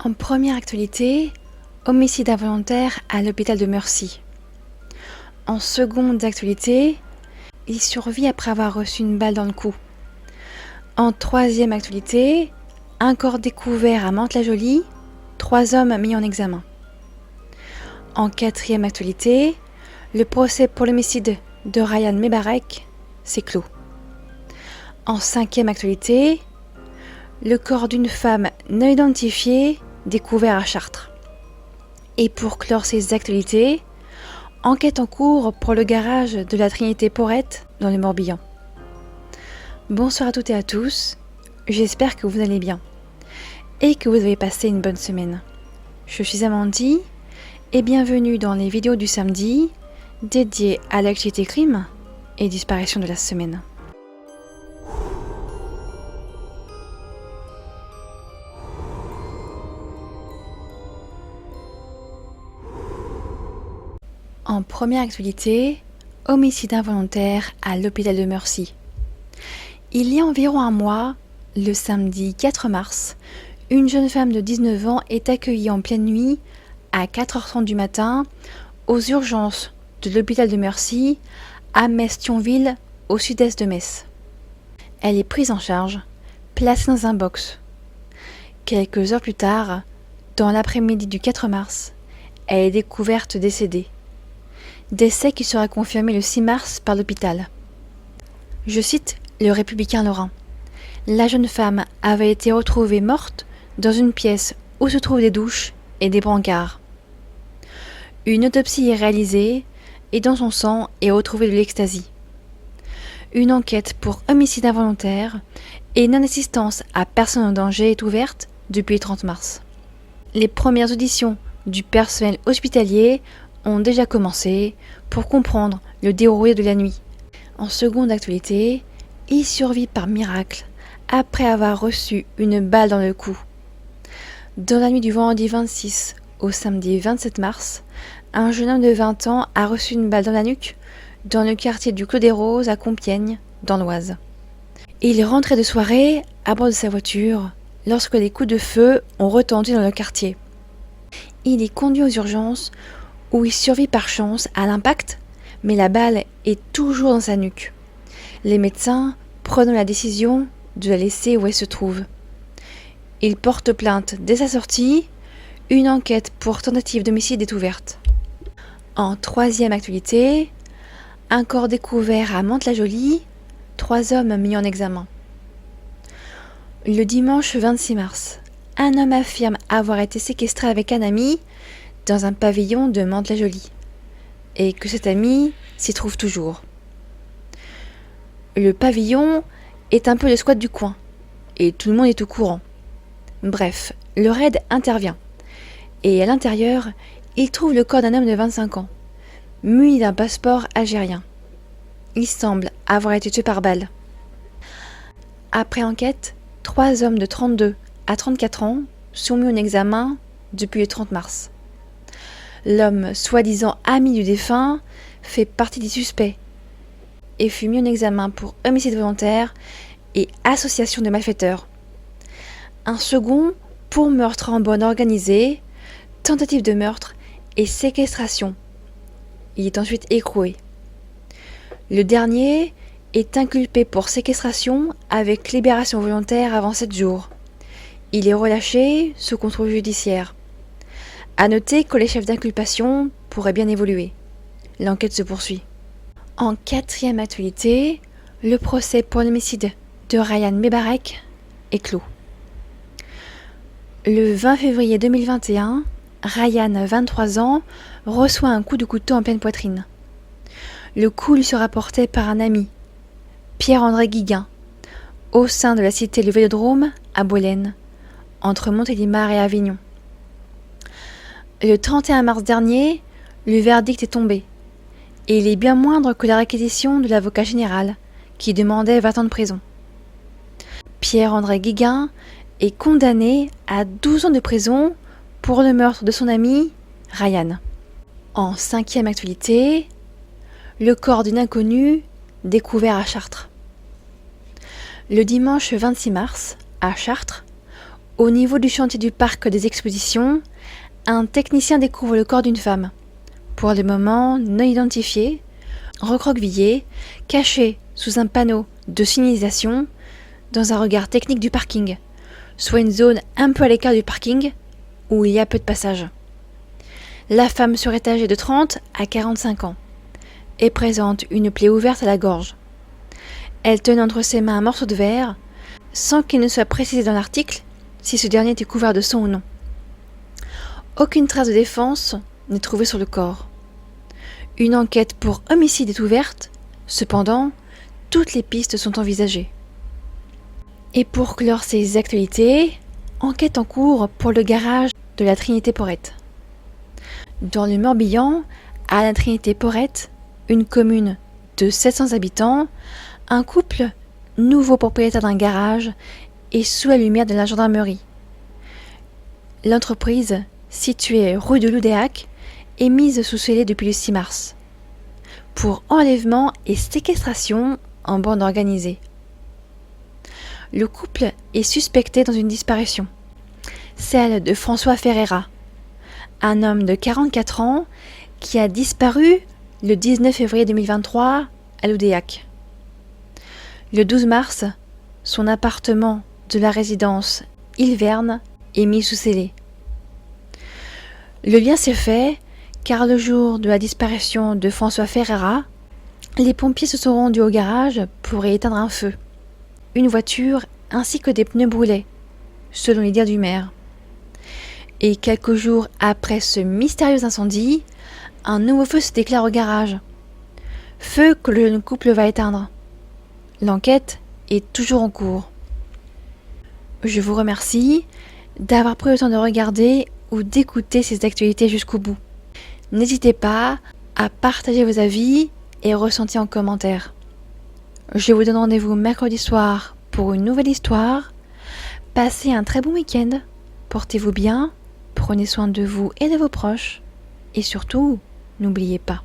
En première actualité, homicide involontaire à l'hôpital de Mercy. En seconde actualité, il survit après avoir reçu une balle dans le cou. En troisième actualité, un corps découvert à Mantes-la-Jolie, 3 hommes mis en examen. En quatrième actualité, le procès pour l'homicide de Ryan Mebarek s'est clos. En cinquième actualité, le corps d'une femme non identifiée découvert à Chartres. Et pour clore ces actualités, enquête en cours pour le garage de la Trinité Porrette dans le Morbihan. Bonsoir à toutes et à tous, j'espère que vous allez bien et que vous avez passé une bonne semaine. Je suis Amandie et bienvenue dans les vidéos du samedi dédiées à l'actualité crime et disparition de la semaine. En première actualité, homicide involontaire à l'hôpital de Mercy. Il y a environ un mois, le samedi 4 mars, une jeune femme de 19 ans est accueillie en pleine nuit à 4h30 du matin aux urgences de l'hôpital de Mercy à Metz-Thionville, au sud-est de Metz. Elle est prise en charge, placée dans un box. Quelques heures plus tard, dans l'après-midi du 4 mars, elle est découverte décédée. Décès qui sera confirmé le 6 mars par l'hôpital. Je cite le Républicain Lorrain. La jeune femme avait été retrouvée morte dans une pièce où se trouvent des douches et des brancards. Une autopsie est réalisée et dans son sang est retrouvée de l'ecstasy. Une enquête pour homicide involontaire et non-assistance à personne en danger est ouverte depuis le 30 mars. Les premières auditions du personnel hospitalier ont déjà commencé pour comprendre le déroulé de la nuit. En seconde actualité, il survit par miracle après avoir reçu une balle dans le cou. Dans la nuit du vendredi 26 au samedi 27 mars, un jeune homme de 20 ans a reçu une balle dans la nuque dans le quartier du Clos des Roses à Compiègne, dans l'Oise. Il rentrait de soirée à bord de sa voiture lorsque les coups de feu ont retenti dans le quartier. Il est conduit aux urgences où il survit par chance à l'impact, mais la balle est toujours dans sa nuque. Les médecins prennent la décision de la laisser où elle se trouve. Il porte plainte dès sa sortie. Une enquête pour tentative d'homicide est ouverte. En troisième actualité, un corps découvert à Mantes-la-Jolie, 3 hommes mis en examen. Le dimanche 26 mars, un homme affirme avoir été séquestré avec un ami dans un pavillon de Mantes-la-Jolie, et que cet ami s'y trouve toujours. Le pavillon est un peu le squat du coin, et tout le monde est au courant. Bref, le raid intervient, et à l'intérieur, il trouve le corps d'un homme de 25 ans, muni d'un passeport algérien. Il semble avoir été tué par balle. Après enquête, 3 hommes de 32 à 34 ans sont mis en examen depuis le 30 mars. L'homme, soi-disant ami du défunt, fait partie des suspects et fut mis en examen pour homicide volontaire et association de malfaiteurs. Un second pour meurtre en bande organisée, tentative de meurtre et séquestration. Il est ensuite écroué. Le dernier est inculpé pour séquestration avec libération volontaire avant 7 jours. Il est relâché sous contrôle judiciaire. À noter que les chefs d'inculpation pourraient bien évoluer. L'enquête se poursuit. En quatrième actualité, le procès pour l'homicide de Ryan Mebarek est clos. Le 20 février 2021, Ryan, 23 ans, reçoit un coup de couteau en pleine poitrine. Le coup lui sera porté par un ami, Pierre-André Guiguin, au sein de la cité Le Vélodrome à Bolène, entre Montélimar et Avignon. Le 31 mars dernier, le verdict est tombé, et il est bien moindre que la réquisition de l'avocat général, qui demandait 20 ans de prison. Pierre-André Guiguin est condamné à 12 ans de prison pour le meurtre de son ami, Ryan. En cinquième actualité, le corps d'une inconnue découvert à Chartres. Le dimanche 26 mars, à Chartres, Au niveau du chantier du parc des expositions, un technicien découvre le corps d'une femme, pour le moment non identifiée, recroquevillée, cachée sous un panneau de signalisation dans un regard technique du parking, soit une zone un peu à l'écart du parking où il y a peu de passages. La femme serait âgée de 30 à 45 ans et présente une plaie ouverte à la gorge. Elle tenait entre ses mains un morceau de verre, sans qu'il ne soit précisé dans l'article si ce dernier était couvert de sang ou non. Aucune trace de défense n'est trouvée sur le corps. Une enquête pour homicide est ouverte, cependant, toutes les pistes sont envisagées. Et pour clore ces actualités, enquête en cours pour le garage de la Trinité-Porrette. Dans le Morbihan, à la Trinité-Porrette, une commune de 700 habitants, un couple, nouveau propriétaire d'un garage, est sous la lumière de la gendarmerie. L'entreprise, située rue de Loudéac, est mise sous scellé depuis le 6 mars pour enlèvement et séquestration en bande organisée. Le couple est suspecté dans une disparition, celle de François Ferreira, un homme de 44 ans qui a disparu le 19 février 2023 à Loudéac. Le 12 mars, son appartement de la résidence Ilverne est mis sous scellé. Le lien s'est fait car le jour de la disparition de François Ferreira, les pompiers se sont rendus au garage pour y éteindre un feu. Une voiture ainsi que des pneus brûlaient, selon les dires du maire. Et quelques jours après ce mystérieux incendie, un nouveau feu se déclare au garage. Feu que le jeune couple va éteindre. L'enquête est toujours en cours. Je vous remercie d'avoir pris le temps de regarder ou d'écouter ces actualités jusqu'au bout. N'hésitez pas à partager vos avis et ressentis en commentaire. Je vous donne rendez-vous mercredi soir pour une nouvelle histoire. Passez un très bon week-end. Portez-vous bien, prenez soin de vous et de vos proches. Et surtout, n'oubliez pas,